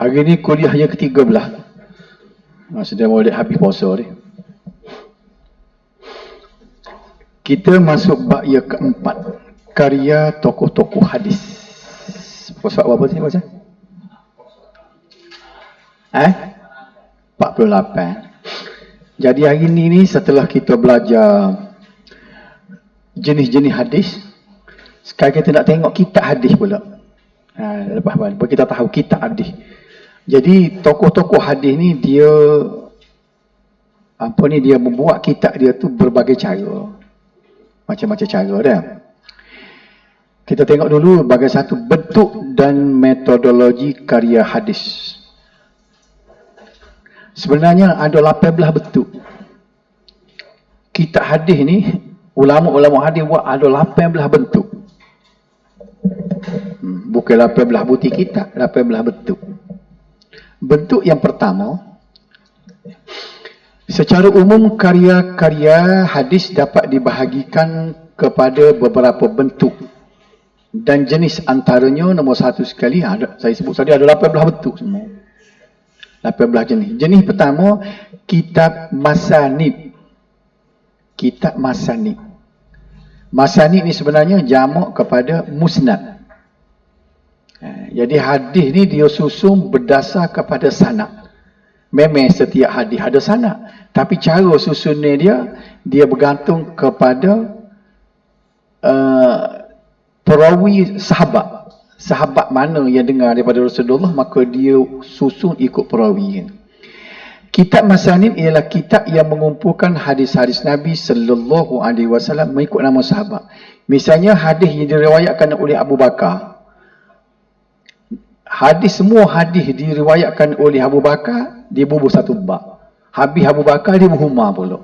Hari ni kuliah yang ke-13. Sudah mau habis puasa ni. Kita masuk bab yang ke-4. Karya tokoh-tokoh hadis. Puasa apa sini puasa? 48. Jadi hari ni setelah kita belajar jenis-jenis hadis, sekarang kita nak tengok kitab hadis pula. Lepas kita tahu kitab hadis. Jadi tokoh-tokoh hadis ni dia dia membuat kitab dia tu berbagai cara. Macam-macam cara dah. Kita tengok dulu bagai satu bentuk dan metodologi karya hadis. Sebenarnya ada 18 bentuk. Kitab hadis ni ulama-ulama hadis buat ada 18 bentuk. Bukan 18 butir kitab, 18 bentuk. Bentuk yang pertama, secara umum karya-karya hadis dapat dibahagikan kepada beberapa bentuk dan jenis antaranya nombor satu sekali saya sebut tadi ada 18 bentuk semua. 18 jenis. Jenis pertama, kitab masanid. Kitab masanid. Masanid ni sebenarnya jamak kepada musnad. Jadi hadis ni dia susun berdasar kepada sanad. Memang setiap hadis ada sanad, tapi cara susunnya dia bergantung kepada perawi sahabat. Sahabat mana yang dengar daripada Rasulullah, maka dia susun ikut perawi. Kitab masanid ialah kitab yang mengumpulkan hadis-hadis Nabi sallallahu alaihi wasallam mengikut nama sahabat. Misalnya hadis yang diriwayatkan oleh Abu Bakar. Semua hadis diriwayatkan oleh Abu Bakar, dia bubuh satu bab. Habis Abu Bakar, dia berhumah pula.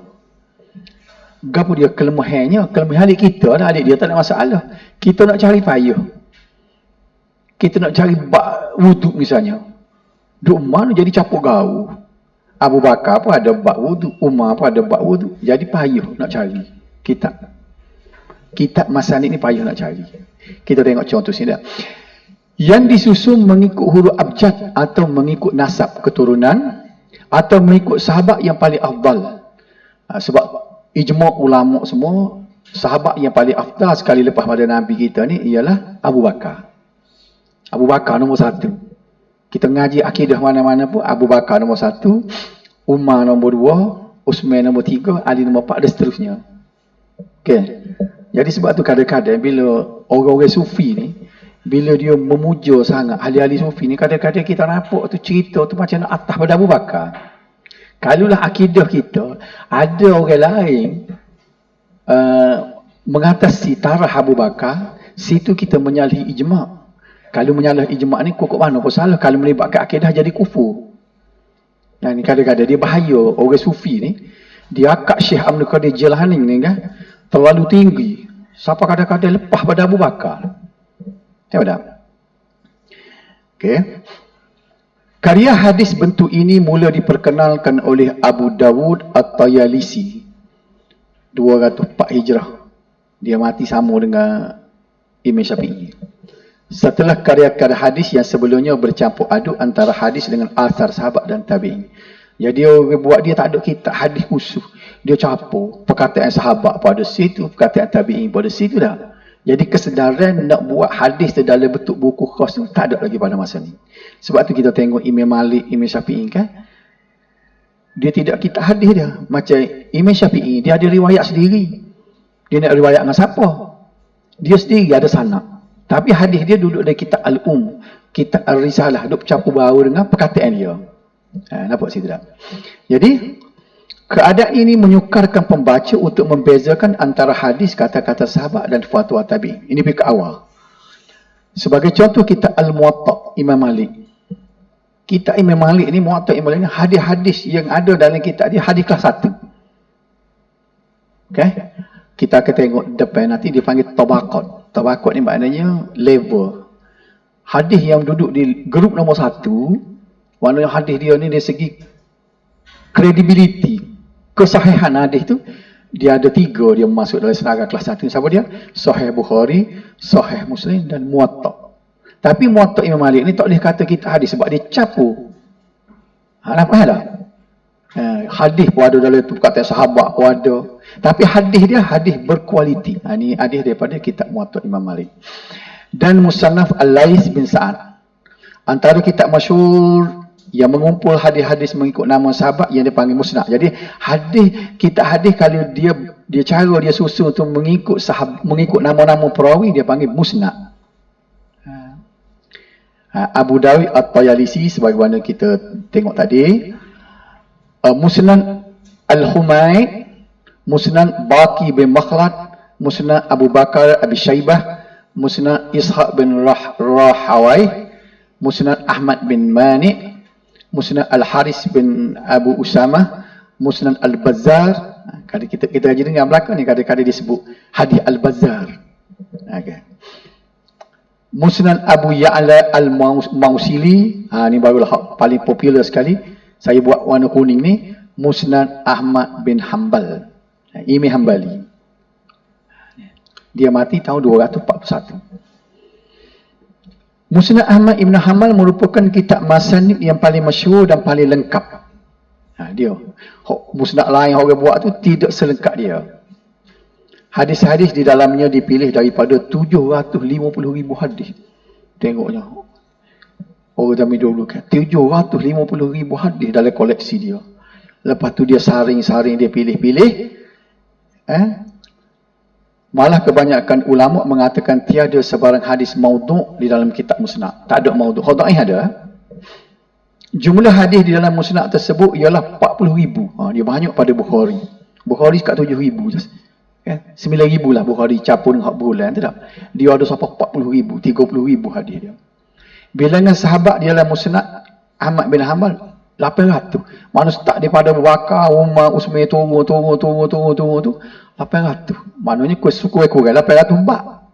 Gapo dia kelemahannya? Kelemahan adik kita dah, adik dia tak ada masalah. Kita nak cari payah. Kita nak cari bab wuduk misalnya. Duk mana jadi capuk gaul. Abu Bakar pun ada bab wuduk, Umar pun ada bab wuduk. Jadi payah nak cari kitab. Kitab masanid ni payah nak cari. Kita tengok contoh sini dah. Yang disusun mengikut huruf abjad atau mengikut nasab keturunan atau mengikut sahabat yang paling afdal. Sebab ijma' ulama semua, sahabat yang paling afdal sekali lepas pada Nabi kita ni ialah Abu Bakar. Abu Bakar nombor satu. Kita ngaji akidah mana-mana pun Abu Bakar nombor satu, Umar nombor dua, Uthman nombor tiga, Ali nombor empat dan seterusnya. Okay. Jadi sebab tu kadang-kadang bila orang-orang sufi ni, bila dia memuja sangat ahli-ahli sufi ni, kadang-kadang kita nampak tu cerita tu macam nak atas pada Abu Bakar. Kalulah akidah kita, ada orang lain mengatasi taraf Abu Bakar, situ kita menyalahi ijma'. Kalau menyalahi ijma' ni kok mana pun salah. Kalau melibatkan akidah jadi kufur. Yang ni kadang-kadang dia bahaya orang sufi ni. Dia akak Syekh Abdul Qadir Jilani ni kan terlalu tinggi. Siapa kadang-kadang lepas pada Abu Bakar. Tahu tak? Okey. Karya hadis bentuk ini mula diperkenalkan oleh Abu Dawud At-Tayalisi 204 Hijrah. Dia mati sama dengan Imam Syafi'i. Setelah karya-karya hadis yang sebelumnya bercampur aduk antara hadis dengan asar sahabat dan tabi'in. Jadi orang buat dia tak ada kitab hadis khusus. Dia campur perkataan sahabat pada situ, perkataan tabi'in pada situ dah. Jadi kesedaran nak buat hadis dalam bentuk buku khas tu tak ada lagi pada masa ni. Sebab tu kita tengok Imam Malik, Imam Syafi'i kan, dia tidak kitab hadis dia. Macam Imam Syafi'i, dia ada riwayat sendiri. Dia nak riwayat dengan siapa? Dia sendiri ada sanad. Tapi hadis dia duduk dalam kitab Al-Um, kitab Al-Risalah, duduk campur baur dengan perkataan dia. Nampak situ tak? Jadi keadaan ini menyukarkan pembaca untuk membezakan antara hadis, kata-kata sahabat dan fatwa tabi'in. Ini pergi ke awal. Sebagai contoh kitab Al-Muwatta' Imam Malik. Kitab Imam Malik ni, Muwatta' Imam Malik ni, hadis-hadis yang ada dalam kitab dia hadis kelas 1. Okay? Kita akan tengok depan nanti dia panggil tabaqat. Tabaqat ni maknanya level. Hadis yang duduk di grup nombor 1, maknanya hadis dia ni dari segi credibility, kesahihan hadis tu, dia ada 3 dia masuk dalam serangga kelas 1. Siapa dia? Sahih Bukhari, Sahih Muslim dan Muwatta'. Tapi Muwatta Imam Malik ni tak boleh kata kita hadis sebab dia campur. Nampak tak? Hadis pun ada dalam tu, perkataan sahabat pun ada. Tapi hadis dia hadis berkualiti. Ni hadis daripada kitab Muwatta Imam Malik. Dan Musannaf Al-Lais bin Sa'ad. Antara kitab masyhur yang mengumpul hadis-hadis mengikut nama sahabat yang dipanggil musnad. Jadi kitab hadis kalau dia cara dia susun untuk mengikut nama-nama perawi, dia panggil musnad. Abu Dawud At-Tayalisi sebagaimana kita tengok tadi. Musnad Al-Humaid, Musnad Baqi bin Makhlad, Musnad Abu Bakar Abi Syaibah, Musnad Ishaq bin Rahawai, Musnad Ahmad bin Mani', Musnad Al-Haris bin Abu Usamah, Musnad Al-Bazzar. Kita kaji dengan belakang ni kadang-kadang disebut hadis Al-Bazzar. Okay. Musnad Abu Ya'la Al-Mausili, ni barulah paling popular sekali. Saya buat warna kuning ni, Musnad Ahmad bin Hanbal, Imam Hanbali. Dia mati tahun 241. Musnad Ahmad Ibn Hanbal merupakan kitab masanid yang paling masyhur dan paling lengkap. Dia musnad lain orang buat tu tidak selengkap dia. Hadis-hadis di dalamnya dipilih daripada 750,000 hadis. Tengoknya. Orang zaman dulu kan 750,000 hadis dalam koleksi dia. Lepas tu dia saring-saring, dia pilih-pilih. Malah kebanyakan ulama mengatakan tiada sebarang hadis maudhu' di dalam kitab musnad. Tak ada maudhu'. Dhaif ada. Jumlah hadis di dalam musnad tersebut ialah 40,000. Dia banyak pada Bukhari. Bukhari kat 7,000 je. 9,000 lah Bukhari campur dengan bulan, tak? Dia ada sampai 40,000, 30,000 hadis dia. Bilangan sahabat di dalam musnad Ahmad bin Hanbal 800. Mana start daripada Abu Bakar, Umar, Utsman, turun tu 800. Maknanya kurang 800 bab.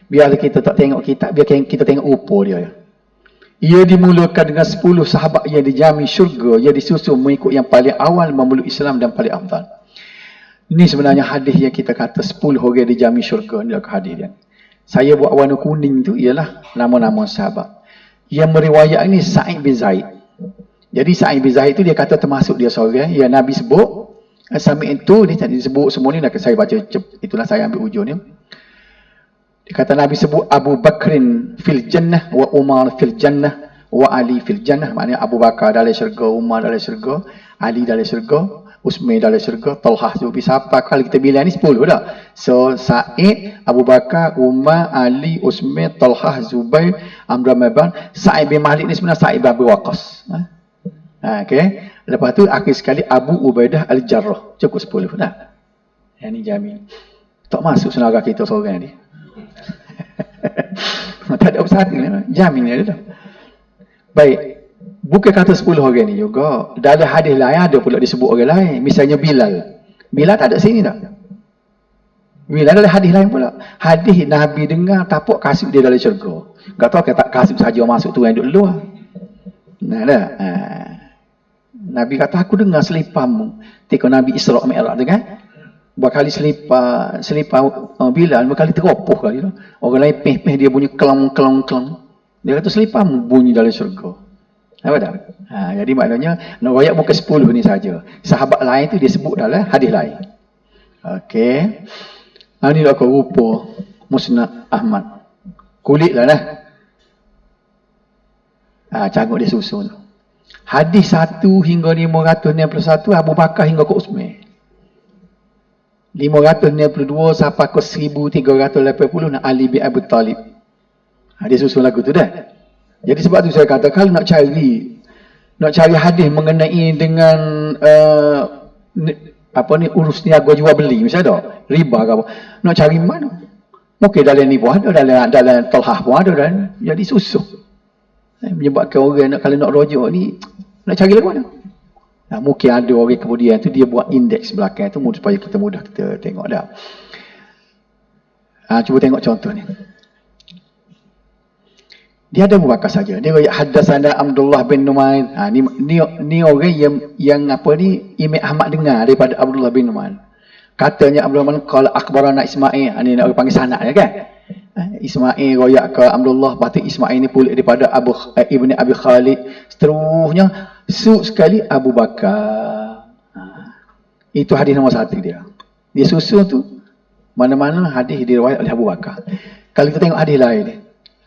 Biarlah kita tak tengok kitab, biar kita tengok rupa dia. Ia dimulakan dengan 10 sahabat yang dijamin syurga, yang disusun mengikut yang paling awal memeluk Islam dan paling afdal. Ini sebenarnya hadis yang kita kata 10 orang dijamin syurga. Ini adalah hadis dia. Saya buat warna kuning tu ialah nama-nama sahabat. Yang meriwayat ini Sa'id bin Zaid. Jadi Sa'id bin Zaid tu dia kata termasuk dia seorang yang Nabi sebut. Sampai itu dia tadi sebut semua ni, saya baca itulah saya ambil ujung ni. Dia kata Nabi sebut Abu Bakrin fil jannah wa Umar fil jannah wa Ali fil jannah. Maknanya Abu Bakar dalam syurga, Umar dalam syurga, Ali dalam syurga, Utsman dalam syurga, Talhah Zubair. Siapa kalau kita bilang ni 10 dah. So Sa'id, Abu Bakar, Umar, Ali, Utsman, Talhah, Zubair, Amr bin Aban. Sa'id bin Malik ni sebenarnya Sa'id bin Abi Waqqas. Okey. Lepas tu akhir sekali Abu Ubaidah Al-Jarrah. Cukup 10 dah. Yang ni jamin. Tak masuk saudara kita seorang ni. Tak ada usaha ni. Jamin dia dah. Baik. Bukan kata 10 orang ni juga. Dalam hadis lain ada pula disebut orang lain. Misalnya Bilal. Bilal tak ada sini dah. Bilal ada hadis lain pula. Hadis Nabi dengar tapak kasut dia dalam syurga. Tak tahu kata kasut saja masuk tu yang duduk luar. Nah dah. Nabi kata aku dengar selipamu. Ketika Nabi Isra' Mi'raj tu kan. Berkali selipar Bilal, berkali teropoh kali tu. Orang lain peh-peh dia bunyi kelang-kelang-kelang. Dia kata selipamu bunyi dalam syurga. Apa tak? Jadi maknanya riwayat bukan 10 ni saja. Sahabat lain tu dia sebut dalam hadis lain. Okey. Ini lah rupa Musnad Ahmad. Kulit lah dah. Canggut dia susun. Hadis 1 hingga 561 Abu Bakar hingga ke Utsman. 562 sampai ke 1380 Ali bin Abi Talib. Dia susun lagu tu dah. Jadi sebab tu saya kata kalau nak cari hadis mengenai dengan urus niaga jual beli misalnya dah riba ke apa, nak cari mana? Mungkin dalam ni pun ada, dalam Talhah pun ada dan jadi susah. Menyebabkan orang kalau nak rujuk ni nak cari lagu mana? Mungkin ada orang kemudian tu dia buat indeks belakang tu supaya kita mudah kita tengok dah. Cuba tengok contoh ni. Dia ada Abu Bakar saja. Dia kata hadatsana Abdullah bin Numair. Ni orang yang apa ni Imam Ahmad dengar daripada Abdullah bin Numair. Katanya Abdullah bin qala akhbarana Ismail. Ni nak panggil sanad kan. Ismail royak ke Abdullah, lepas tu Ismail ni pulih daripada Ibn Abi Khalid, seterusnya sekali Abu Bakar. Itu hadis nombor 1 dia. Dia susun tu mana-mana hadis diriwayat oleh Abu Bakar. Kalau kita tengok hadis lain ni,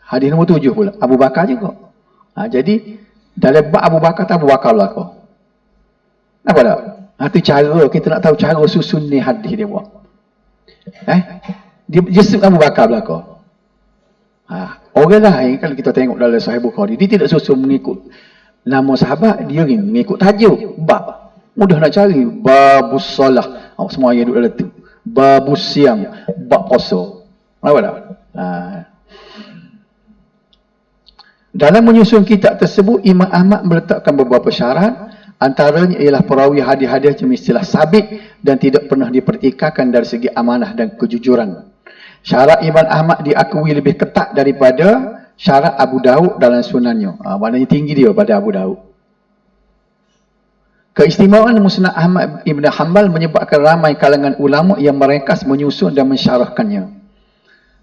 hadis nombor 7 pula Abu Bakar juga. Jadi dalam bab Abu Bakar tak Abu Bakar lah kau. Nampak tak? Itu cara kita nak tahu cara susun ni hadis dia buat. Dia sebut Abu Bakar belakang. Orang lain kalau kita tengok dalam Sahih Bukhari, dia tidak susun mengikut nama sahabat, dia mengikut tajuk bab. Mudah nak cari. Babus salah, semua yang duduk dalam tu. Babus siam, bab puasa. Nampak tak? Dalam menyusun kitab tersebut, Imam Ahmad meletakkan beberapa syarat. Antaranya ialah perawi hadis-hadis mestilah sabit dan tidak pernah dipertikaikan dari segi amanah dan kejujuran. Syarat Imam Ahmad diakui lebih ketat daripada syarat Abu Daud dalam sunannya. Maknanya tinggi dia pada Abu Daud. Keistimewaan Musnad Ahmad Ibn Hanbal menyebabkan ramai kalangan ulama yang meringkas, menyusun dan mensyarahkannya.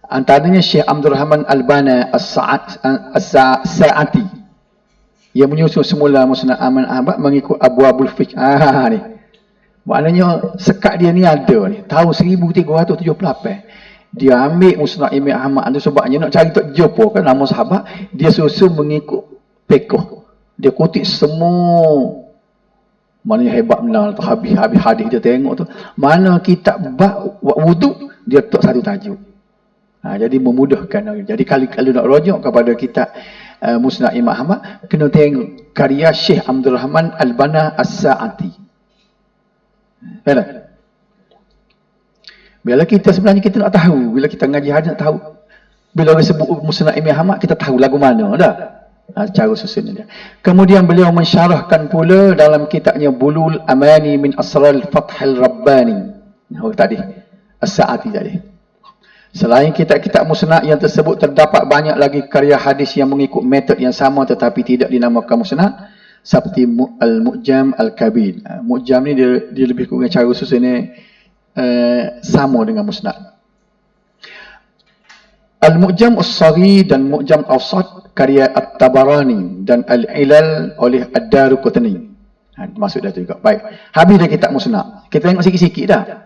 Antaranya Syekh Abdul Rahman Al-Bana As-Sa'ati yang menyusun semula Musnad Ahmad mengikut Abwabul Fiqh. Ni. Maknanya sekat dia ni ada ni. Tahun 1378. Dia ambil Musnad Imam Ahmad tu sebabnya nak cari tak jumpa kan nama sahabat, dia susun mengikut fiqh. Dia kutip semua. Maknanya hebat benar tu, habis hadis dia tengok tu. Mana kitab bab wuduk, dia letak satu tajuk. Jadi memudahkan. Jadi kalau nak rujuk kepada kitab Musnad Imam Ahmad, kena tengok karya Syekh Abdul Rahman Al-Bana As-Sa'ati. Betul? Bila kita sebenarnya kita nak tahu, bila kita ngaji hadis nak tahu. Bila orang sebut Musnad Imam Ahmad, kita tahu lagu mana dah. Cara susunnya dia. Kemudian beliau mensyarahkan pula dalam kitabnya Bulul Amani min Asral Fathil Rabbani. Tadi As-Sa'ati tadi. Selain kitab-kitab musnad yang tersebut, terdapat banyak lagi karya hadis yang mengikut metod yang sama tetapi tidak dinamakan musnad, seperti Al-Mu'jam Al-Kabir. Mu'jam ni dia lebih kurang cara susunnya sama dengan musnad. Al-Mu'jam As-Saghir dan Mu'jam Awsat karya At-Tabarani dan Al-Ilal oleh Ad-Daruqutni. Masuk dah tu juga. Baik. Habis dah kitab musnad. Kita tengok sikit-sikit dah.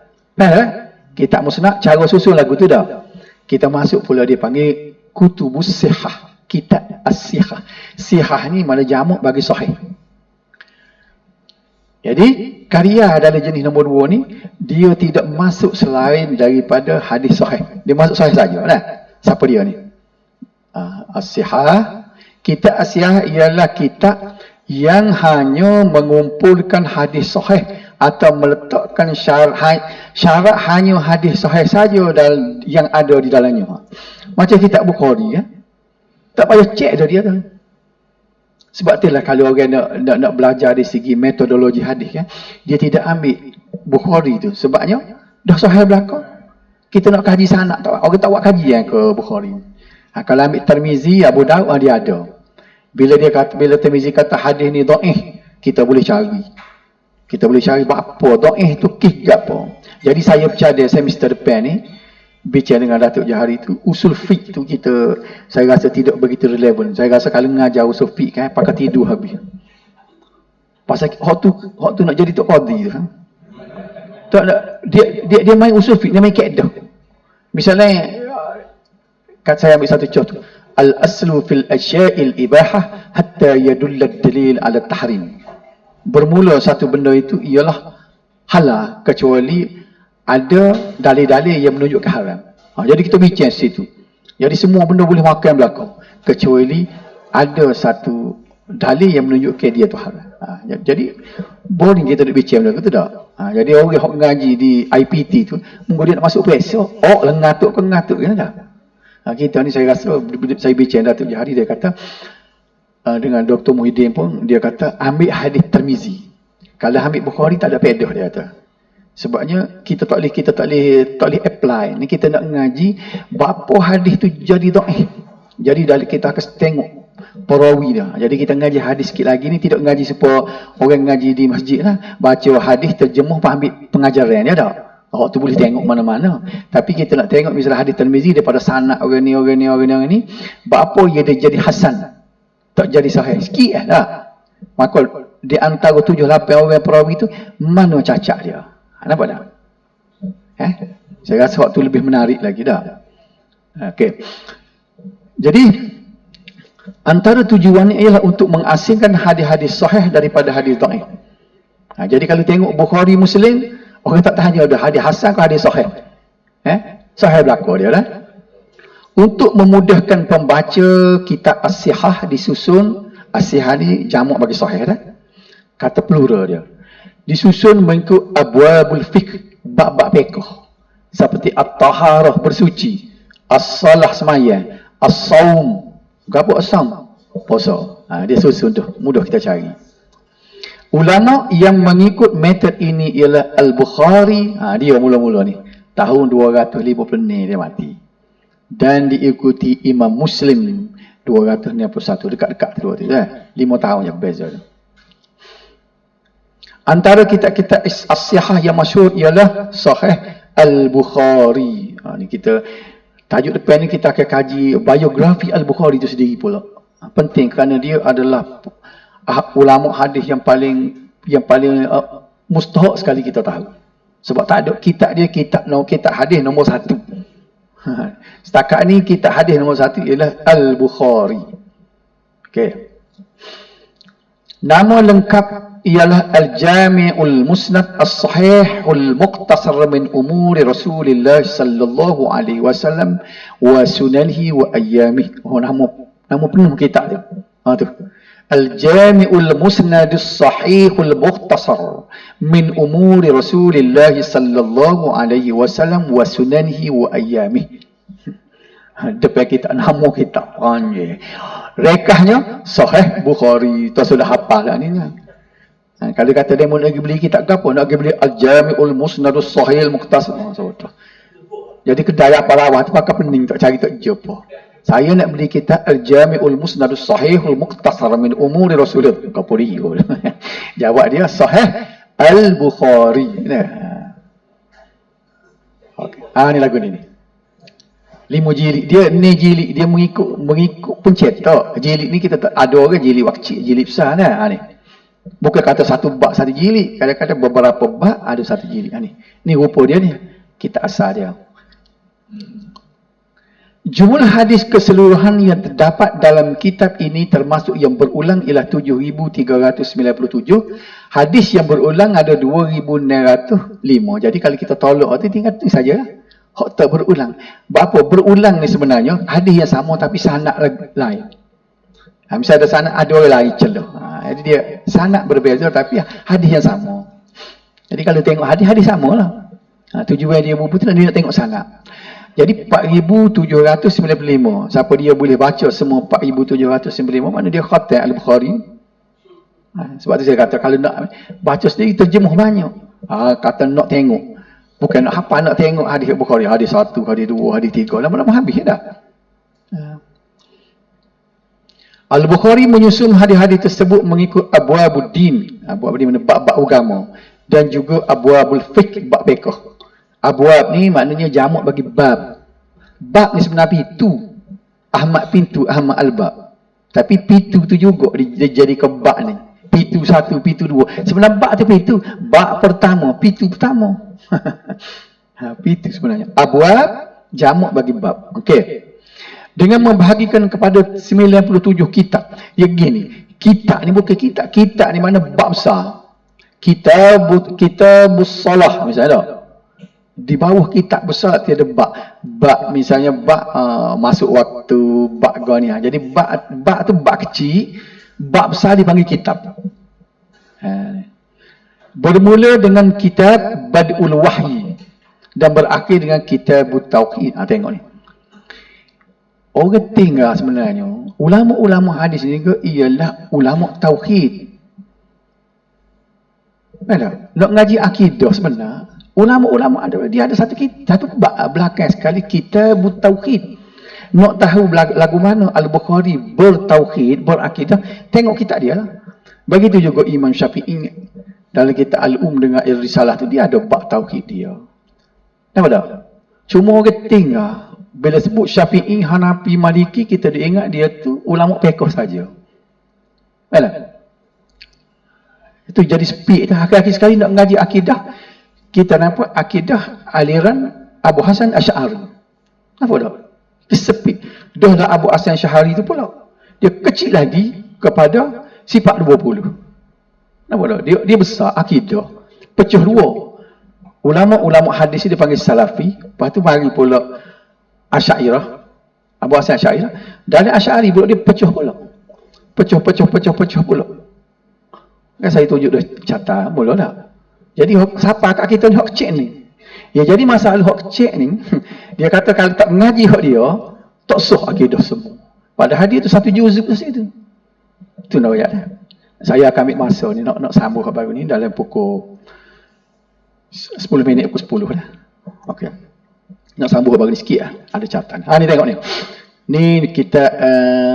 Kitab musnad, cara susun lagu tu dah. Kita masuk pula dia panggil Kutubus Sihah. Kitab As-Sihah. Sihah ni mana jamak bagi sahih. Jadi, karya dalam jenis nombor 2 ni, dia tidak masuk selain daripada hadis sahih. Dia masuk sahih saja. Siapa dia ni? As-Sihah. Kitab As-Sihah ialah kitab yang hanya mengumpulkan hadis sahih atau meletakkan syarat hanya hadis sahih saja yang ada di dalamnya. Macam kitab Bukhari ya. Tak payah cek dah dia tu. Sebab itulah kalau orang nak belajar dari segi metodologi hadis ya, dia tidak ambil Bukhari tu sebabnya dah sahih belakang. Kita nak kaji sanad tak, orang tak buat kajian ke Bukhari. Kalau ambil Tirmizi, Abu Daud dia ada. Bila Tirmizi kata hadis ni dhaif, kita boleh cari. Kita boleh cari apa dhaif tu kih apa. Jadi saya bercadang semester depan ni bicara dengan Datuk Johari tu, usul fiqh tu saya rasa tidak begitu relevan. Saya rasa kalau mengajar usul fiqh kan pakai tidur habis. Pasal hak tu nak jadi tok qadi tu. Tak nak dia main usul fiqh, dia main kaedah. Misalnya kat saya ambil satu contoh. Al-aslu fil asya'il ibahah hatta yadulla ad-dalil ala tahrim. Bermula satu benda itu ialah halal kecuali ada dalil-dalil yang menunjukkan haram. Jadi kita bincang situ. Jadi semua benda boleh makan belakang kecuali ada satu dalil yang menunjukkan dia tu haram. Jadi boring kita duk bincang benda tu tak. Jadi orang yang ngaji di IPT tu mungkin dia nak masuk besok, ngatuk kan tak. Kita ni saya rasa saya bincang Datuk Johari, dia kata dengan Dr. Muhyiddin pun dia kata ambil hadis Tirmizi. Kalau ambil Bukhari tak ada pedah dia kata. Sebabnya kita tak boleh apply. Ni kita nak ngaji berapa hadis tu jadi dhaif. Jadi kita akan tengok perawi dah. Jadi kita ngaji hadis sikit lagi ni, tidak ngaji supaya orang ngaji di masjid lah. Baca hadis terjemuh ambil pengajaran dia tak. Awak tu boleh tengok mana-mana. Tapi kita nak tengok misalnya hadis Tirmizi daripada sanad orang ni. Berapa dia jadi hasan? Tak jadi sahih. Sikit lah. Maka di antara 7-8 orang perawi tu, mana cacat dia? Nampak tak? Saya rasa waktu lebih menarik lagi dah. Okey. Jadi antara tujuannya ialah untuk mengasingkan hadis-hadis sahih daripada hadis dhaif. Jadi kalau tengok Bukhari Muslim, orang tak tanya ada hadis hasan ke hadis sahih. Sahih belaka dia lah. Untuk memudahkan pembaca kitab As-Sihah disusun, As-Sihah ni jamak bagi sahih dah. Kata plural dia. Disusun mengikut abwabul fiqh, bab-bab fiqh. Seperti at-taharah bersuci, as-salah sembahyang, as-saum. Apa as-saum? Puasa. Dia susun tu, mudah kita cari. Ulama yang mengikut metod ini ialah Al-Bukhari. Dia mula-mula ni. Tahun 250 dia mati. Dan diikuti Imam Muslim 261, dekat-dekat tu. 5 tahun yang beza. Antara kitab-kitab As-Sihah yang masyhur ialah Sahih Al-Bukhari. Ni kita tajuk depan ni kita akan kaji biografi Al-Bukhari itu sendiri pula. Penting kerana dia adalah ulama hadis yang paling mustahak sekali kita tahu. Sebab tak ada kitab dia kitab hadis nombor 1. Setakat ni kitab hadis nombor 1 ialah Al-Bukhari. Okey. Nama lengkap ialah Al-Jami'ul Musnad As-Sahihul Muqtasar min umuri Rasulillah sallallahu alaihi wasallam wa sunanihi wa ayyamih. Nama penuh kitab dia. Tu. Al-Jami'ul Musnad As-Sahihul Muqtasar min umuri Rasulillah sallallahu alaihi wasallam wa sunanihi wa ayyamih. Depan kita nama kitab panjang. Rekahnya Sahih Bukhari. Tu sudah hafal dah ni. Kalau kata dia nak pergi beli kitab ke apa? Nak pergi beli Al-Jami'ul Musnadus Sahihul Muqtasar. Jadi kedai apa rawat tu pakai pening tak cari tak jumpa. Saya nak beli kitab Al-Jami'ul Musnadus Sahihul Muqtasar min umuri Rasulullah. Kau puri. Jawab dia Sahih Al-Bukhari. Okey. Ni lagu ni. 5 jilid. Dia ni jilid dia mengikut pencetak. Jilid ni kita tak ada orang jilid kecil, jilid besar dah. Ni. Bukan kata satu bab satu jilid, kadang-kadang beberapa bab ada satu jilid. Ni rupa dia ni. Kita asal dia. Jumlah hadis keseluruhan yang terdapat dalam kitab ini termasuk yang berulang ialah 7,397. Hadis yang berulang ada 2,905. Jadi kalau kita tolak tu tinggal tu saja. Hak tak berulang. Berapa berulang ni sebenarnya hadis yang sama tapi sanad lain. Misalnya ada sanad ada orang lain celah. Jadi dia sanad berbeza tapi hadis yang sama. Jadi kalau tengok hadis samalah. Tujuan dia berputar dia nak tengok sanad. Jadi 4,795. Siapa dia boleh baca semua 4,795 mana dia khatam Al-Bukhari. Sebab tu saya kata kalau nak baca sendiri terjemuh banyak. Kata nak tengok. Bukan apa nak tengok hadis Bukhari, hadis 1, hadis 2, hadis 3. Lama-lama habis dah. Al-Bukhari menyusun hadis-hadis tersebut mengikut abwabuddin. Abwab ni mana bab-bab agama. Dan juga abwabul fiqh, bab fiqh. Abwab ni maknanya jamak bagi bab. Bab ni sebenarnya pintu. Ahmad pintu, Ahmad al-bab. Tapi pintu tu juga dia jadi ke bab ni. Pintu 1, pintu 2. Sebenarnya bab tu pintu. Bab pertama, pintu pertama. Pintu sebenarnya. Abwab jamak bagi bab. Okey. Dengan membahagikan kepada 97 kitab. Ya gini, kitab ni bukan kitab. Kitab ni mana bab besar. Kitabus salah misalnya. Di bawah kitab besar tiada bab. Bab misalnya bab masuk waktu, bab gani. Jadi bab tu bab kecil, bab besar dipanggil kitab. Bermula dengan kitab Bad'ul Wahyi dan berakhir dengan kitab Tauhid. Tengok ni. Orang tinggal sebenarnya ulama-ulama hadis ni ke ialah ulama tauhid. Nak ngaji akidah sebenarnya ulama-ulama dia ada satu bab belakang sekali kitab Tauhid. Nak tahu lagu mana Al-Bukhari bertauhid, berakidah, tengok kitab dia lah. Begitu juga Imam Syafi'i dalam kitab Al-Um dengan Risalah tu dia ada bab tauhid dia. Nampak tak? Cuma orang tinggal. Bila sebut Syafi'i, Hanafi, Maliki, kita diingat dia tu ulama fiqh saja. Kan? Itu jadi speed dah. Akhir-akhir sekali nak mengaji akidah, kita nampak akidah aliran Abu Hasan Asy'ari. Nampak tak? Dia sepi. Dah lah Abu Hasan Asy'ari tu pula. Dia kecil lagi kepada sifat 20. Nampak tak? Dia besar akidah. Pecah dua. Ulama-ulama hadis dia panggil Salafi. Lepas tu bagi pula Asy'ariyah. Abu Hasan Asy'ariyah. Dari Asy'ari pula dia pecah pula. Pecah pula. Kan saya tunjuk dah catat mula dah. Jadi siapa kat kita ni hok cek ni. Ya jadi masalah hok cek ni, dia kata kalau tak mengaji hok dia, tak sah akidah semua. Padahal dia tu satu juzuk di situ. Tu nak ayat. Saya akan ambil masa ni nak sambung hak baru ni dalam pukul 10 minit pukul 10 dah. Okey. Nak sambung hak baru ni sikit lah. Ada catatan. Ni tengok ni. Ni kita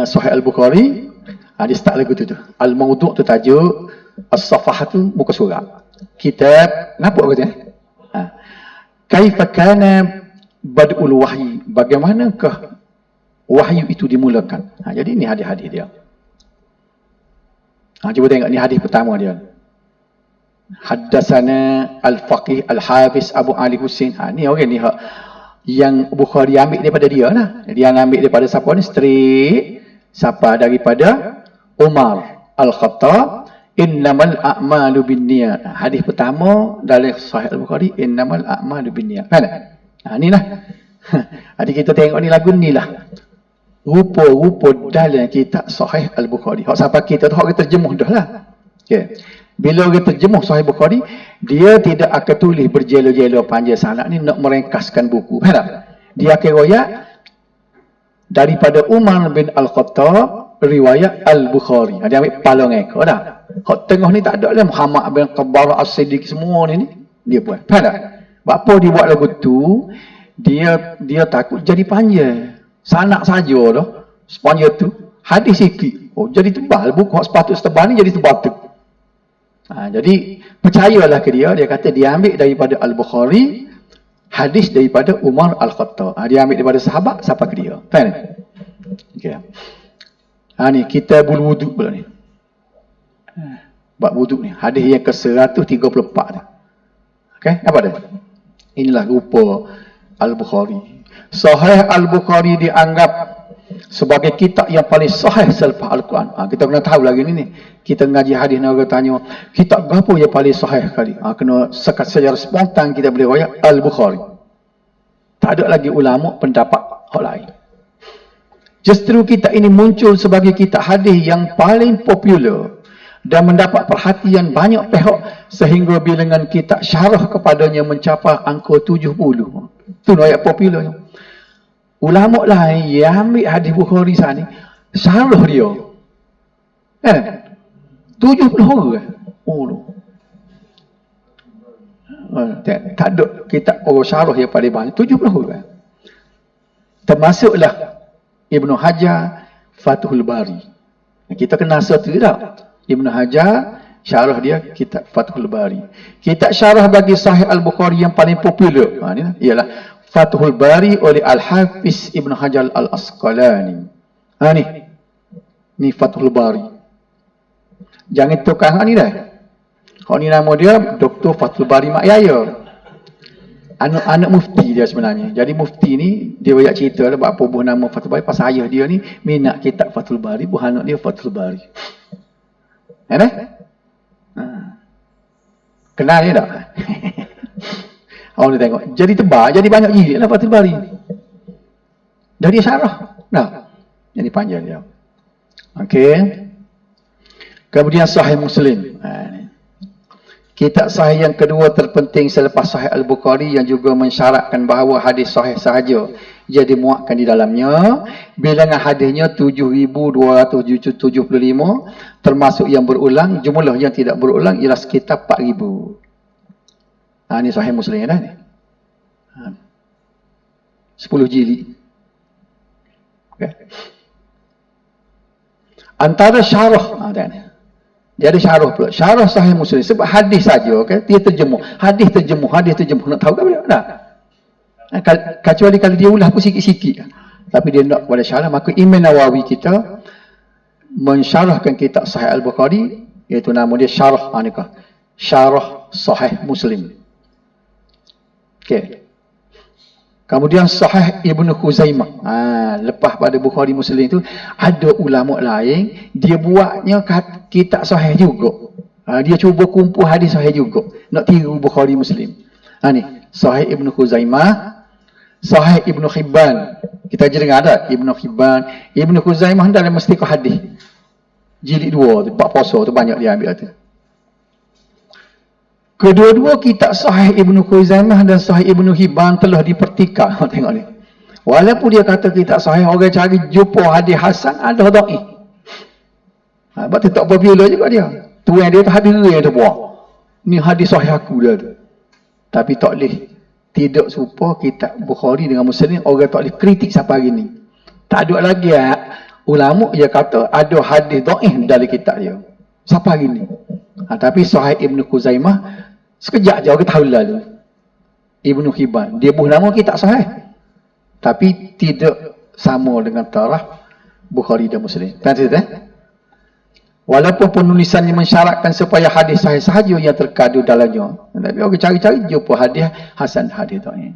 Sahih Al-Bukhari. Dia start lagu tu. Al-Mawdu' tu tajuk, As-Safah tu muka surat. Kitab, nampak kata? Kaifa kana bad'ul wahyi? Bagaimanakah wahyu itu dimulakan? Jadi ni hadis-hadis dia. Cuba tengok ni hadis pertama dia. Haddatsana Al-Faqih Al-Hafiz Abu Ali Husain. Ni orang ni yang Bukhari ambil daripada dia lah. Dia ambil daripada siapa ni? Straight. Siapa? Daripada Umar Al-Khattab. Innamal a'malu binniyat. Hadis pertama dalam Sahih Al-Bukhari, innamal a'malu binniyat. Kan? Ni lah. Jadi kita tengok ni lagu ni lah. Rupa-rupa dalam kitab Sahih Al-Bukhari. Hak siapa kita tu, hak kita terjemuh dah lah. Okay. Bila kita terjemuh Sahih Bukhari, dia tidak akan tulis berjela-jela panjang sangat ni nak meringkaskan buku. Kan? Dia akan royak daripada Umar bin Al-Khattab, riwayat Al-Bukhari. Dia ambil palong ekor dah. Hak tengah ni tak ada lah. Muhammad bin Qabar As-Siddiq semua ni dia buat. Faham tak? Apa dia buat lagu tu? Dia takut jadi panjang. Sanak saja dah. Sepanjang tu hadis sikit. Oh, jadi tebal. Buku hak sepatut tebal ni jadi tebal tu. Jadi percayalah ke dia. Dia kata dia ambil daripada Al-Bukhari, hadis daripada Umar Al-Khattab. Dia ambil daripada sahabat sampai ke dia. Faham? Okey. Ni kitabul wuduk pula ni. Bab wuduk ni. Hadis yang ke-134 dah. Okey, apa dia? Inilah rupa Al-Bukhari. Sahih Al-Bukhari dianggap sebagai kitab yang paling sahih selepas Al-Quran. Kita kena tahu lagi ni. Kita ngaji hadis ni orang tanya, kitab apa yang paling sahih kali? Kena secara spontan kita boleh royak Al-Bukhari. Tak ada lagi ulama pendapat hak lain. Justru kitab ini muncul sebagai kitab hadis yang paling popular dan mendapat perhatian banyak pihak sehingga bilangan kitab syarah kepadanya mencapai angka 70. Itu ayat popularnya. Ulama lain yang ambil hadis Bukhari sana, syarah dia. 70 orang. Tak ada kitab orang syarah yang paling banyak. 70 orang. Termasuklah Ibnu Hajar Fathul Bari. Kita kenal satu tak? Ibnu Hajar syarah dia kitab Fathul Bari. Kitab syarah bagi Sahih Al-Bukhari yang paling popular ialah Fathul Bari oleh Al-Hafiz Ibnu Hajar Al-Asqalani. Ni Fathul Bari. Jangan tukar ni dah. Kalau ni nama dia Dr. Fathul Bari Mak Yaya. Anak mufti dia sebenarnya. Jadi mufti ni dia banyak cerita lah apa buah nama Fathul Bari. Pasal ayah dia ni minat kitab Fathul Bari, buah anak dia Fathul Bari. Kenal dia tak? Orang dia tengok. Jadi tebal, jadi banyak jilid lah Fathul Bari. Dah dia syarah. Jadi panjang dia. Okey. Kemudian Sahih Muslim. Kitab sahih yang kedua terpenting selepas Sahih Al-Bukhari yang juga mensyaratkan bahawa hadis sahih sahaja ia dimuatkan di dalamnya. Bilangan hadisnya 7,275 termasuk yang berulang. Jumlah yang tidak berulang ialah sekitar 4,000. Ini Sahih Muslim dah ni. 10 jilid. Okay. Antara syarah dia ada syarah pula. Syarah Sahih Muslim sebab hadis saja, okey. Dia terjemuh. Hadis terjemuh. Nak tahu ke apa? Tak. Kecuali kalau dia ulah pun sikit-sikit. Tapi dia nak pada syarah, maka Imam Nawawi kita mensyarahkan kitab Sahih Al-Bukhari, iaitu nama dia Syarah Syarah Sahih Muslim. Okey. Kemudian Sahih Ibnu Khuzaimah. Lepas pada Bukhari Muslim itu ada ulama lain dia buatnya kitab sahih juga. Dia cuba kumpul hadis sahih juga. Nak tiru Bukhari Muslim. Ni Sahih Ibnu Khuzaimah, Sahih Ibnu Hibban. Kita je dengar ada Ibnu Hibban, Ibnu Khuzaimah dalam Mustikah Hadis. Jilid 2 tu, bab puasa tu banyak dia ambil tu. Kedua-dua kitab Sahih Ibnu Khuzaimah dan Sahih Ibnu Hibban telah dipertikam. Tengok ni. Walaupun dia kata kitab sahih, orang cari jumpa hadis hasan, ada dhaif. Sebab tu tak popular juga dia. Tuan dia tu hadis yang dia buat. Ni hadis sahih aku dia tu. Tapi tak boleh. Tidak serupa kitab Bukhari dengan Muslim, orang tak boleh kritik sampai hari ni. Tak ada lagi ulama dia kata ada hadis dhaif dalam kitab dia. Sampai hari ni. Tapi Sahih Ibnu Khuzaimah sekejap je orang tahu lalu. Ibnu Hibban, dia buh nama kitab sahih. Tapi tidak sama dengan taraf Bukhari dan Muslim. Walaupun penulisannya mensyaratkan supaya hadis sahih sahaja yang terkandung dalamnya. Tapi orang cari-cari jumpa hadis hasan, hadis dhaif.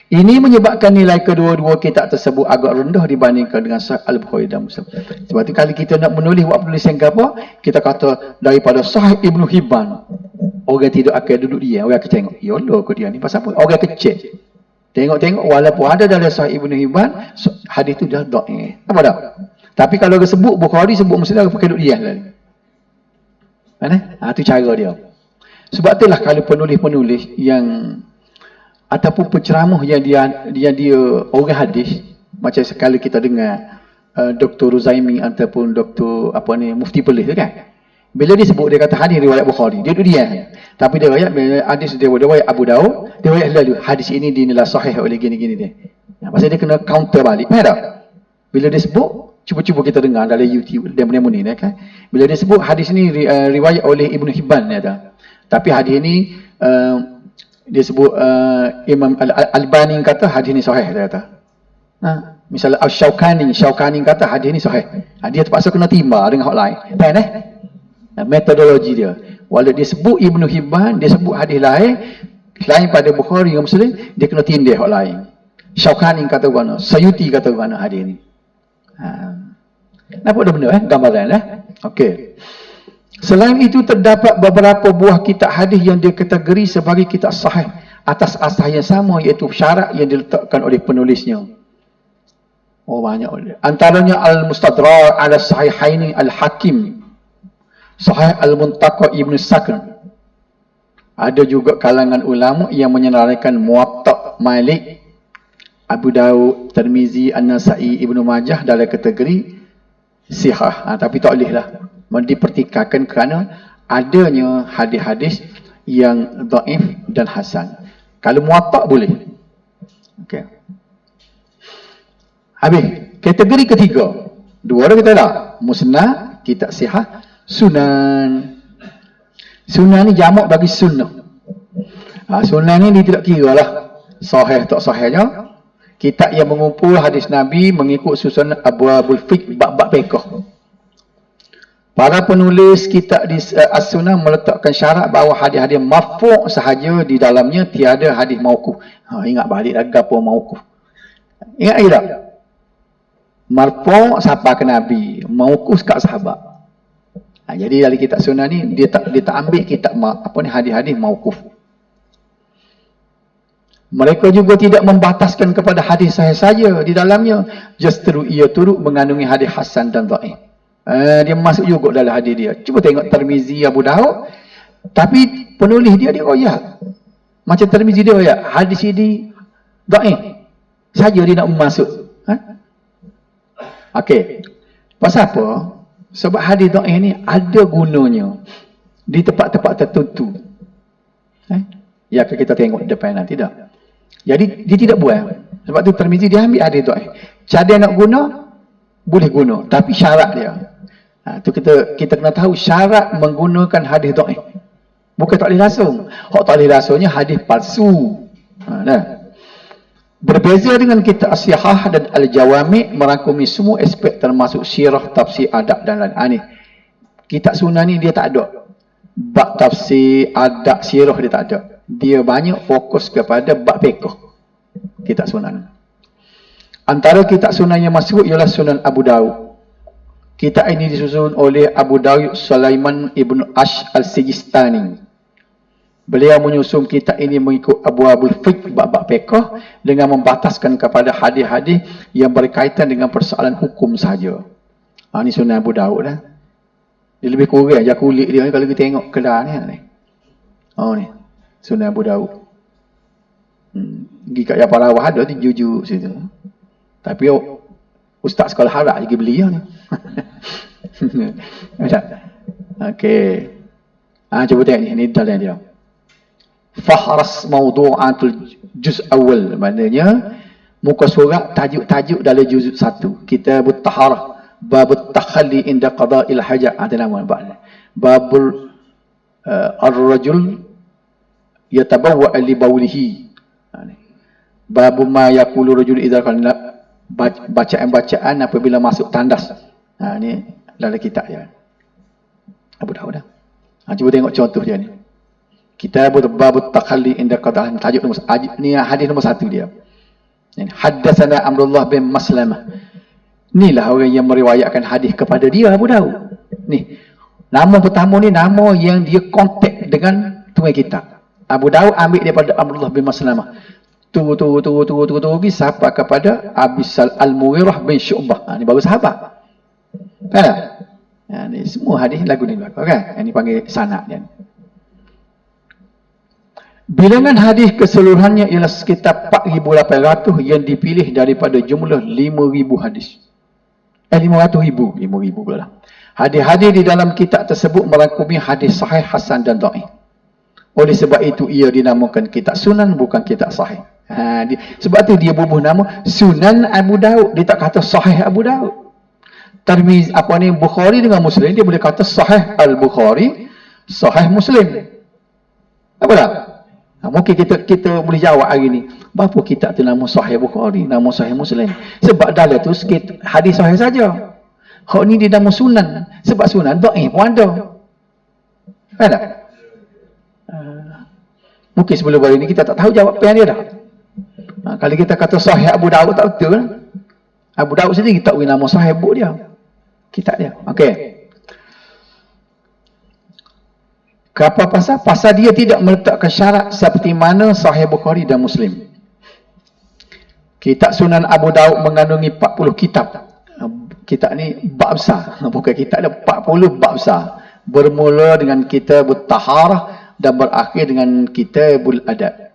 Ini menyebabkan nilai kedua-dua kitab tersebut agak rendah dibandingkan dengan Sahih Al-Bukhari dan Muslim. Sebab itu kalau kita nak menulis buat penulisan ke apa, kita kata daripada Sahih Ibnu Hibban. Orang tidak akan duduk dia, orang akan tengok. Ya Allah ke dia ni pasal apa? Orang akan cek. Tengok-tengok walaupun ada dalam Sahih Ibnu Hibban, hadis tu dah dhaif. Apa dah? Tapi kalau orang sebut Bukhari, sebut Muslim, orang pakai duduk dia lagi. Mana? Itu cara dia. Sebab itulah kalau penulis-penulis yang ataupun penceramah yang dia orang hadis, macam sekali kita dengar Dr. Ruzaimi ataupun Dr. Mufti Perlis tu kan, bila dia sebut dia kata hadis riwayat Bukhari, dia duduk dia. Tapi dia hadis dia riwayat Abu Daud, dia riwayat lalu hadis ini dinilai sahih oleh gini-gini dia. Pasal dia kena counter balik. Faham tak? Bila dia sebut, cuba-cuba kita dengar dalam YouTube demo ni kan. Bila dia sebut hadis ini riwayat oleh Ibnu Hibban dia. Tapi hadis ini dia sebut Imam Al-Albani kata hadis ni sahih, dia kata. Misalnya Al-Syaukani kata hadis ni sahih. Dia terpaksa kena timba dengan hak lain. Faham metodologi dia. Walau dia sebut Ibnu Hibban, dia sebut hadis lain pada Bukhari dengan Muslim, dia kena tindih hak lain. Syaukani kata mana, Sayuti kata mana hadis ni. Nampak dah benar gambaran Okey. Selain itu terdapat beberapa buah kitab hadis yang dikategori sebagai kitab sahih atas asas yang sama, iaitu syarat yang diletakkan oleh penulisnya. Banyak. Antaranya Al-Mustadrak ala Sahihaini Al-Hakim, Sahih Al-Muntaqa Ibn Sakn. Ada juga kalangan ulama yang menyenaraikan Muwatta Malik, Abu Daud, Tirmizi, An-Nasa'i, Ibnu Majah dalam kategori sihah. Tapi tak boleh lah dipertikaikan kerana adanya hadis-hadis yang dhaif dan hasan. Kalau Muwatta boleh. Okey. Habis. Kategori ketiga. Dua dah kita dah. Musnad, kitab sihah, sunan. Sunan ni jamak bagi sunnah. Sunan ni dia tidak kira lah sahih tak sahihnya. Kitab yang mengumpul hadis Nabi mengikut susunan abwabul fiqh, bab-bab fiqh. Para penulis kitab di As-Sunnah meletakkan syarat bahawa hadis-hadis marfu' sahaja di dalamnya, tiada hadis mauquf. Ingat balik dah gapo mauquf. Ingat lagi tak? Marfu' sampai ke Nabi, mauquf kat sahabat. Jadi dalam kitab Sunnah ni dia tak ambil kitab hadis-hadis mauquf. Mereka juga tidak membataskan kepada hadis sahih saja di dalamnya, justru ia turut mengandungi hadis hasan dan dhaif. Dia masuk juga dalam hadis dia. Cuba tengok Tirmizi, Abu Daud, tapi penulis dia royak. Macam Tirmizi dia royak hadis ini dhaif saja dia nak masuk. Okey. Pasal apa? Sebab hadis dhaif ni ada gunanya di tempat-tempat tertentu. Ya, kita tengok depan nanti dah. Jadi dia tidak buang. Sebab tu Tirmizi dia ambil hadis dhaif. Cara nak guna boleh guna, tapi syarat dia. Tu kita kena tahu syarat menggunakan hadis dhaif. Bukan tak boleh langsung. Hak tak boleh langsungnya hadis palsu. Berbeza dengan kitab As-Sihah dan Al-Jawami merangkumi semua aspek termasuk sirah, tafsir, adab dan lain-lain. Kitab Sunan ni dia tak ada bab tafsir, adab, sirah, dia tak ada. Dia banyak fokus kepada bab fiqh. Kitab Sunan. Antara kitab Sunan yang masuk ialah Sunan Abu Daud. Kitab ini disusun oleh Abu Daud Sulaiman Ibn Ash Al-Sijistani. Beliau menyusun kitab ini mengikut Abwabul Fiqh, bab-bab fiqh, dengan membataskan kepada hadis-hadis yang berkaitan dengan persoalan hukum sahaja. Ini Sunan Abu Daud lah. Dia lebih kurang aja kulit dia ni kalau kita tengok kelar ni. Ni. Sunan Abu Daud. Pergi kat Yaparawah ada tu jujur situ. Tapi ustaz sekolah harap lagi beli ni. Okey. Cuba tengok ni dalam dia. Fahras mawdu'atul juz awal, maknanya muka surat tajuk-tajuk dalam juz 1. Kitabut taharah, babut takhalli inda qada'il hajat, ada nama babul ar-rajul yatabawwa li bawlihi, babu ma yaqulu rajul idza kana, bacaan-bacaan apabila masuk tandas. Ni dalam kitab dia Abu Daud. Cuba tengok contoh dia ni. Kitab babut takhalli inda qada'il, tajuk nombor ni hadis nombor 1 dia. Haddatsana Amrullah bin Maslamah. Inilah orang yang meriwayatkan hadis kepada dia, Abu Daud. Ni nama pertama ni nama yang dia kontak dengan tuan kitab. Abu Daud ambil daripada Amrullah bin Maslamah. Pergi sampai kepada Abisal Al-Mughirah bin Syu'bah. Ni baru sahabat. Kan? Ni semua hadis lagu ni belakang kan? Ini panggil sanad dia. Bilangan hadis keseluruhannya ialah sekitar 4,800 yang dipilih daripada jumlah 5,000 hadis. 500,000 pula lah. Hadis-hadis di dalam kitab tersebut merangkumi hadis sahih, hasan dan dhaif. Oleh sebab itu ia dinamakan kitab Sunan, bukan kitab sahih. Sebab tu dia bubuh nama Sunan Abu Daud. Dia tak kata sahih Abu Daud. Tirmizi Bukhari dengan Muslim, dia boleh kata sahih Al-Bukhari, sahih Muslim. Apa tak? Mungkin kita boleh jawab hari ni, berapa kitab tu nama Sahih Bukhari, nama Sahih Muslim? Sebab dalam tu sikit hadis sahih saja. Hak ni dia nama Sunan. Sebab Sunan dhaif pun ada. Kan tak? Mungkin sebelum hari ni kita tak tahu jawapan dia dah. Kalau kita kata Sahih Abu Daud tak betul lah. Abu Daud sendiri tak tahu nama Sahih buku dia. Kitab dia. Okey. Kenapa pasal? Pasal dia tidak meletakkan syarat seperti mana Sahih Bukhari dan Muslim. Kitab Sunan Abu Daud mengandungi 40 kitab. Kitab ni bab besar. Bukan kitab dia, 40 bab besar. Bermula dengan Kitabut Taharah dan berakhir dengan Kitabul Adab.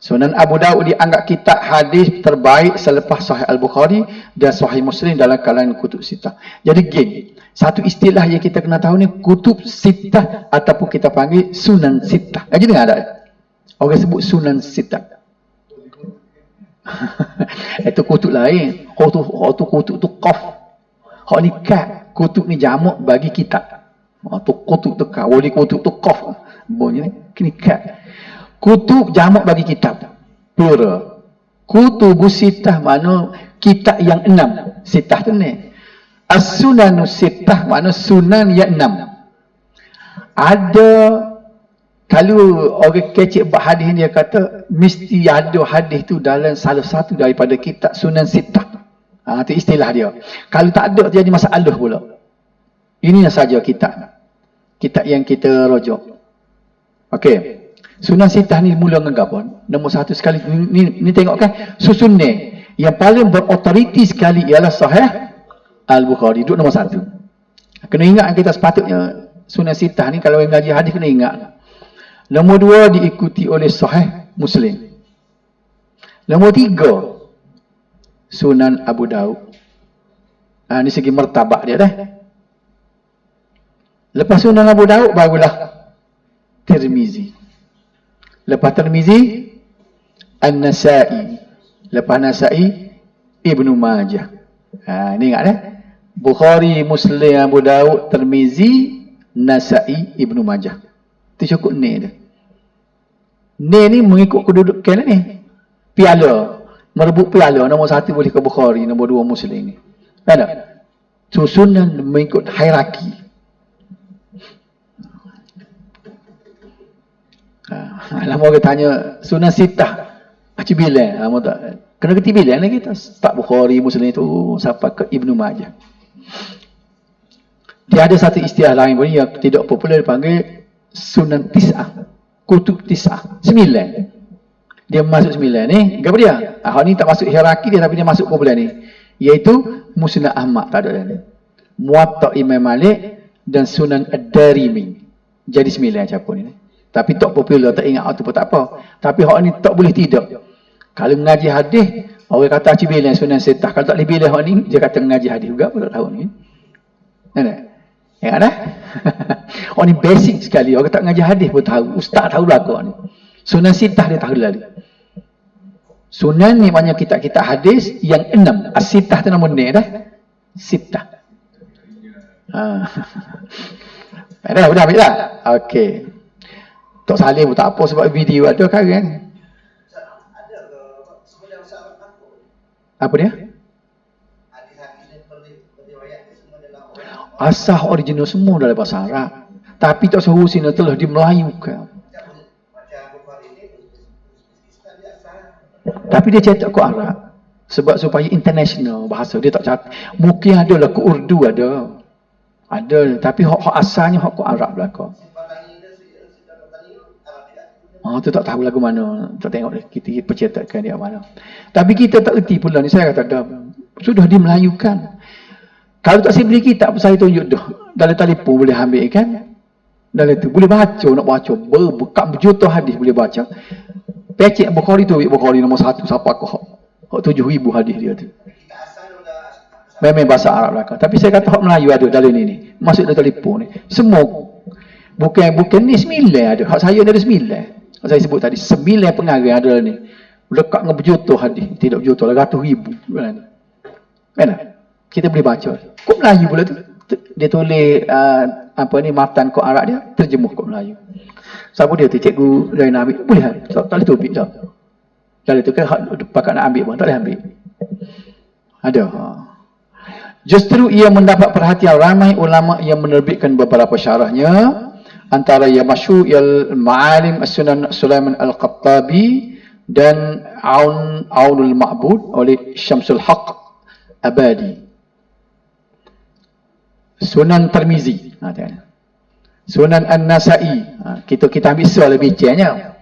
Sunan Abu Daud dianggap kitab hadis terbaik selepas Sahih Al-Bukhari dan Sahih Muslim dalam kalangan kutub sittah. Jadi gini, satu istilah yang kita kena tahu ni kutub sittah ataupun kita panggil Sunan Sittah. Lagi dengar tak? Orang sebut Sunan Sittah. Itu kutub lain. Kutub tu qaf. Hak ni kat. Kutub ni jamak bagi kitab. Tu kutub tu kat. Wali kutub tu qaf. Bunyi ni kat. Kutub jamak bagi kitab. Plural. Kutubus sittah makna kitab yang 6. Sittah tu ni. As-sunanus sittah makna sunan yang 6. Ada, kalau orang kecik buat hadis dia kata mesti ada hadis tu dalam salah satu daripada kitab Sunan Sittah. Itu istilah dia. Kalau tak ada jadi masalah pula. Ini saja kitab. Kitab yang kita rujuk. Okey. Sunan Sittah ni mula dengan apa? Nombor 1 sekali ni tengok kan susun ni. Yang paling berotoriti sekali ialah Sahih Al-Bukhari, duduk nombor 1. Kena ingat kita sepatutnya Sunan Sittah ni kalau yang ngaji hadis kena ingat. Nombor 2 diikuti oleh Sahih Muslim. Nombor 3 Sunan Abu Daud. Ni segi martabak dia dah. Lepas Sunan Abu Daud barulah Tirmizi. Lepas Tirmizi An-Nasa'i. Lepas Nasa'i Ibnu Majah. Ni ingat dah. Bukhari, Muslim, Abu Daud, Tirmizi, Nasa'i, Ibnu Majah. Itu cukup ni dia. Ni mengikut kedudukan ni. Piala. merebut piala, nombor 1 boleh ke Bukhari, nombor 2 Muslim ni. Kan tak? Susunan mengikut hierarki. Lama orang tanya sunan sitah macam bilan, lama tak kena kerti bilan lagi kita tak Bukhari Muslim itu sampai ke Ibnu Majah. Dia ada satu istilah lain pun yang tidak popular dipanggil sunan tis'ah, kutub tis'ah, 9. Dia masuk 9 ni, apa dia? Ni tak masuk hierarki dia, tapi dia masuk kumpulan ni, iaitu Musnad Ahmad, tak ada ni, Muwatta Imam Malik dan Sunan Ad-Darimi. Jadi 9 macam ni. Tapi tak popular, tak ingat tu pun tak apa. Tapi hak ni tak boleh tidak. Kalau mengaji hadis, orang kata acik bilang sunan setah. Kalau tak boleh bilang hak ni, dia kata mengaji hadis juga pun tak tahu ni. Kan? Ingat dah? Oh ni basic sekali. Orang tak mengaji hadis pun tahu. Ustaz tahu lah kau ni. Sunan sitah dia tahu lalu. Sunan ni maknanya kitab-kitab hadis yang 6. As-sitah tu nama ni dah. Sitah. Dah ambil tak? Okey. Tak salih pun tak apa sebab video ada kan? Apa dia? Asah original semua dalam bahasa Arab. Tapi tak sehu sini telah dimelayukan. Tapi dia cetak ke Arab. Sebab supaya international bahasa. Dia tak catat. Mungkin adalah ke Urdu ada. Ada. Tapi hak asalnya hak ke Arab belakang. Tu tak tahu lagu mana. Tak tengok kita percetakan dia mana. Tapi kita tak erti pula ni. Saya kata dah. Sudah dimelayukan. Kalau tak saya beli kitab, saya tunjuk dah. Dalam telefon boleh ambil kan. Dalam tu. Boleh baca, nak baca. Berbekat berjuta hadis boleh baca. Pecek Bukhari tu. Bukhari nombor 1. Siapa aku? 7,000 hadis dia tu. Memang bahasa Arab belakang. Tapi saya kata hak Melayu ada dalam ni. Masuk dalam telefon ni. Semua. Bukan ni 9 ada. Hak saya ada 9. Saya sebut tadi 9 pengarang ada ni. Dekat dengan berjuta hadis, tidak berjuta lah, ratus ribu. Kan? Kita boleh baca. Kok Melayu pula tu? Dia tulis matan kod Arab dia, terjemuh kod Melayu. Siapa dia tu? Cikgu lain nak ambil? Boleh tak boleh tubik tak? Lalu tu kan pakat nak ambil pun tak boleh ambil. Ada. Justru ia mendapat perhatian ramai ulama yang menerbitkan beberapa syarahnya. Antara yang masyhur ialah Ma'alim As-Sunan Sulaiman Al-Qattabi dan Aunul Ma'bud oleh Syamsul Haq Abadi. Sunan Tirmizi, Sunan An-Nasa'i, kita ambil soal bicaranya.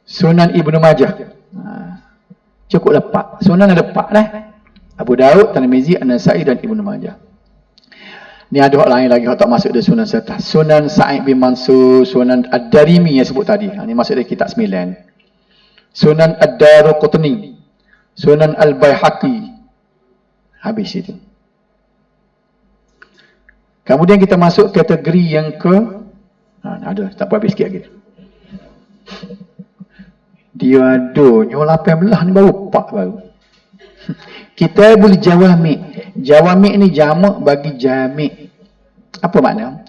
Sunan Ibnu Majah, cukup lepak. Sunan ada 4 lah. Abu Daud, Tirmizi, An-Nasa'i dan Ibnu Majah. Ni ada hak lain lagi hak tak masuk dari Sunan Setah. Sunan Sa'id bin Mansur, Sunan Ad-Darimi yang sebut tadi. Ni masuk dari kitab 9. Sunan Ad-Daruqutni, Sunan Al-Baihaqi. Habis itu. Kemudian kita masuk kategori yang ke ada, tak apa habis sikit lagi. Dia ada nyo 18 ni baru 4 baru. Kita boleh jawami'. Jawami' ni jamak bagi jami'. Apa makna?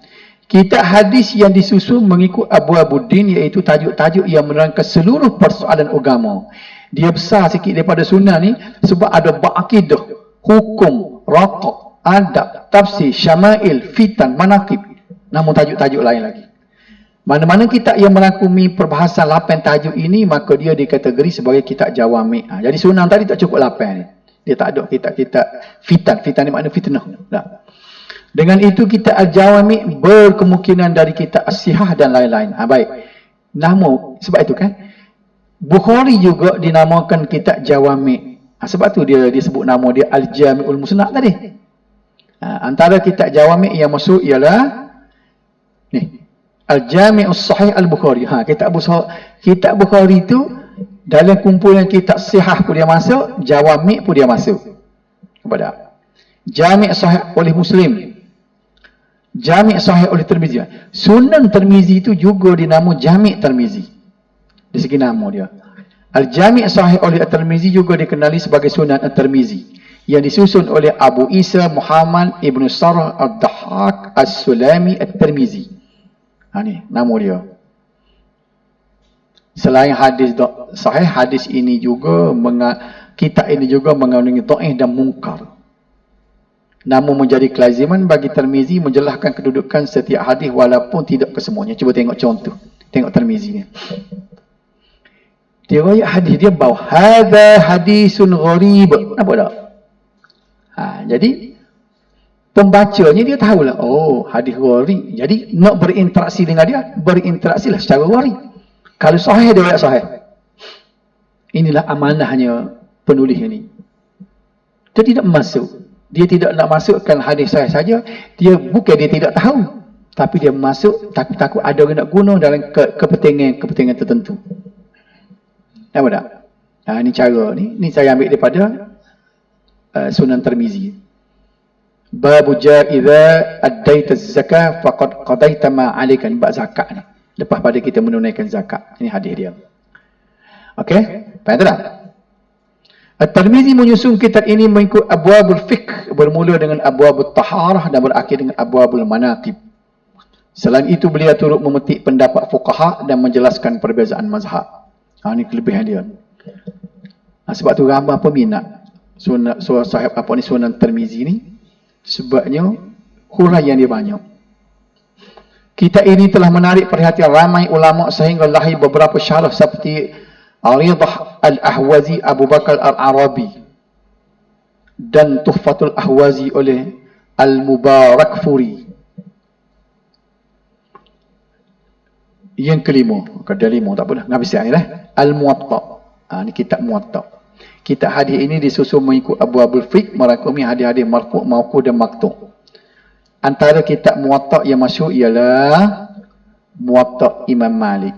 Kitab hadis yang disusun mengikut Abwabuddin, iaitu tajuk-tajuk yang menerangkan seluruh persoalan agama. Dia besar sikit daripada sunnah ni sebab ada bab akidah, hukum, raqaq, adab, tafsir, syama'il, fitan, manaqib. Namun tajuk-tajuk lain lagi. Mana-mana kitab yang merangkumi perbahasan 8 tajuk ini, maka dia dikategori sebagai kitab jawami'. Jadi sunnah tadi tak cukup 8 ni. Dia tak ada kitab-kitab fitan. Fitan ni makna fitnah. Tak. Dengan itu kitab Al-Jawami' berkemungkinan dari kitab As-Sihah dan lain-lain. Baik. Nama, sebab itu kan. Bukhari juga dinamakan kitab Jawami'. Sebab tu dia sebut nama dia Al-Jami'ul Musnad tadi. Antara kitab Jawami' yang masuk ialah ni. Al-Jami'us Sahih Al-Bukhari. Kitab Bukhari tu dalam kumpulan kitab Sihah pun dia masuk, Jawami' pun dia masuk. Kepada Jami' Sahih oleh Muslim, Jami' Sahih oleh Tirmizi. Sunan Tirmizi itu juga dinamakan Jami' Tirmizi. Di segi nama dia. Al-Jami' Sahih oleh Tirmizi juga dikenali sebagai Sunan At-Tirmizi, yang disusun oleh Abu Isa Muhammad Ibn Sarh Ad-Dahhak As-Sulami At-Tirmizi. Ni nama dia. Selain hadis sahih, hadis ini juga Kitab ini juga mengandungi dhaif dan mungkar. Namun menjadi kelaziman bagi Tirmizi menjelaskan kedudukan setiap hadis walaupun tidak kesemuanya. Cuba tengok contoh. Tengok Tirmizi ni. Dia riwayat hadis dia bahawa hadza hadisun gharib. Nampak tak? Jadi pembacanya dia tahulah, oh hadis gharib. Jadi nak berinteraksi dengan dia, berinteraksilah secara gharib. Kalau sahih dia riwayat sahih. Inilah amanahnya penulis ini. Dia tidak masuk. Dia tidak nak masukkan hadis sahih saja. Dia bukan dia tidak tahu, tapi dia masuk takut ada orang nak guna dalam kepentingan tertentu. Nampak tak? Ini cara ni saya ambil daripada Sunan Tirmizi. Babu idza addaita az-zakah faqad qadaita ma 'alaika, bab zakat ni. Lepas pada kita menunaikan zakat. Ini hadis dia. Okey? Faham tak? At-Tirmizi menyusun kitab ini mengikut abwabul fiqh, bermula dengan abwabut taharah dan berakhir dengan abwabul manaqib. Selain itu beliau turut memetik pendapat fuqaha dan menjelaskan perbezaan mazhab. Ini kelebihan dia. Sebab tu ramai peminat Sunan Tirmizi ni, sebabnya huraian dia banyak. Kitab ini telah menarik perhatian ramai ulama sehingga lahir beberapa syarah seperti Aridah Al-Ahwazi Abu Bakar Al-Arabi dan Tuhfatul Ahwazi oleh Al-Mubarakfuri. Yang kelima, kada lima tak apalah, habis ni lah. Al-Muwatta. Ni kitab Muwatta. Kitab hadis ini disusun mengikut abwabul fiqh, merangkumi hadis-hadis marfu', mauquf dan maqtu'. Antara kitab Muwatta yang masyhur ialah Muwatta Imam Malik.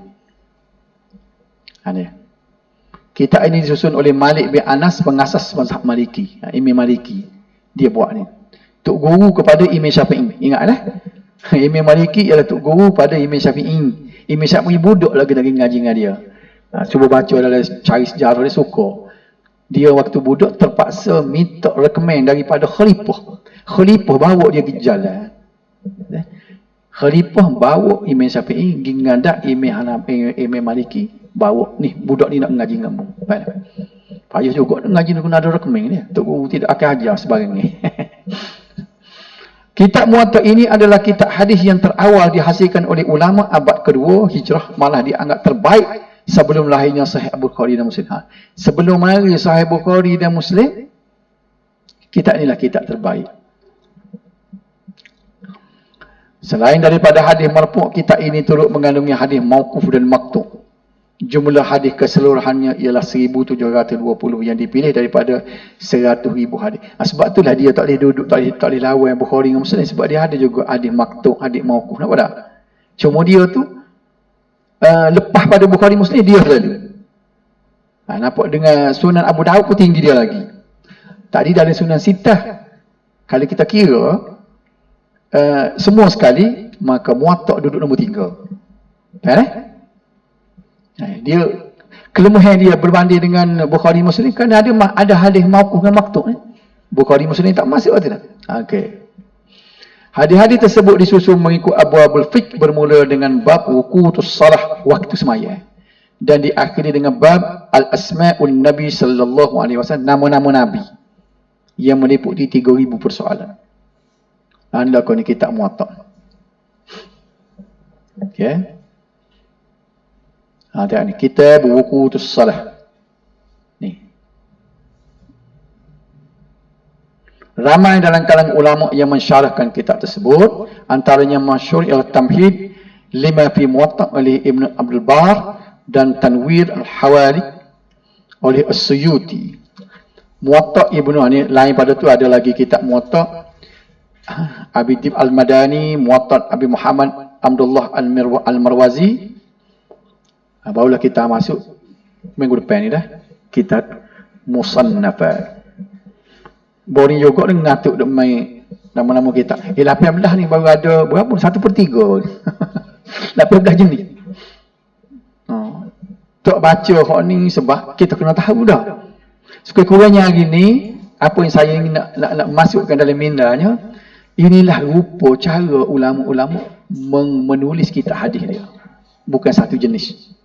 Kitab ini disusun oleh Malik bin Anas, pengasas mazhab Maliki. Imam Maliki. Dia buat ni. Tok guru kepada Imam Syafi'i. Ingatlah. Imam Maliki ialah tok guru pada Imam Syafi'i. Imam Syafi'i budak lagi ngaji dengan dia. Cuba baca dalam cari sejarah dia suka. Dia waktu budak terpaksa minta rekomen daripada khalifah. Khalifah bawa dia pergi jalan. Khalifah bawa Imam Syafi'i pergi ngadak Imam Maliki. Bawa ni budak ni nak ngaji dengan mu. Payah juga nak ngaji nak ada rekomen dia. Tok guru tidak akan ajar sebarang ni. Kitab Muwatta ini adalah kitab hadis yang terawal dihasilkan oleh ulama abad kedua Hijrah, malah dianggap terbaik sebelum lahirnya Sahih Bukhari dan Muslim. Sebelum lahir Sahih Bukhari dan Muslim, kitab inilah kitab terbaik. Selain daripada hadis marfu', kitab ini turut mengandungi hadis mauquf dan maqtu'. Jumlah hadis keseluruhannya ialah 1720 yang dipilih daripada 100,000 hadis. Sebab itulah dia tak boleh duduk, tak boleh lawan Bukhari dengan Muslim, sebab dia ada juga hadis maqtu', hadis mauquf. Nampak tak? Cuma dia tu lepas pada Bukhari Muslim dia selalu. Nampak dengan Sunan Abu Daud pun tinggi dia lagi. Tadi dalam Sunan Sittah, kalau kita kira semua sekali, maka Muwatta duduk nombor 3. Dia kelemahan dia berbanding dengan Bukhari Muslim kan ada hadis mauquf dan maqtu'. Bukhari Muslim tak masuk atau tidak? Okey. Hadis-hadis tersebut disusun mengikut abwabul fiqh, bermula dengan bab wuqutus salah, waktu sembahyang, dan diakhiri dengan bab al-asma'un nabi sallallahu alaihi wasallam, nama-nama nabi yang meliputi 3000 persoalan. Anda kau ni kitab Muwatta. Okey. Tengok ni, kitab wuqutus salah. Ni. Ramai dalam kalangan ulama yang mensyarahkan kitab tersebut. Antaranya masyhur ialah Tamhid lima fi Muwatta oleh Ibn Abdul Bar dan Tanwir al-Hawali oleh As-Suyuti. Muwatta Ibnu ni lain pada tu ada lagi kitab Muwatta Abi Dib al-Madani, Muwatta Abi Muhammad Abdullah al-Marwazi. Barulah kita masuk minggu depan ni dah kitab Musannafat. Boring juga dengan ngatuk duk main nama-nama kitab. 18 ni baru ada berapa? 1/3. 18 jenis. Tak baca hak ni sebab kita kena tahu dah. Sekurang-kurangnya hari ni apa yang saya ingin nak masukkan dalam mindanya, inilah rupa cara ulama-ulama menulis kitab hadis dia. Bukan satu jenis.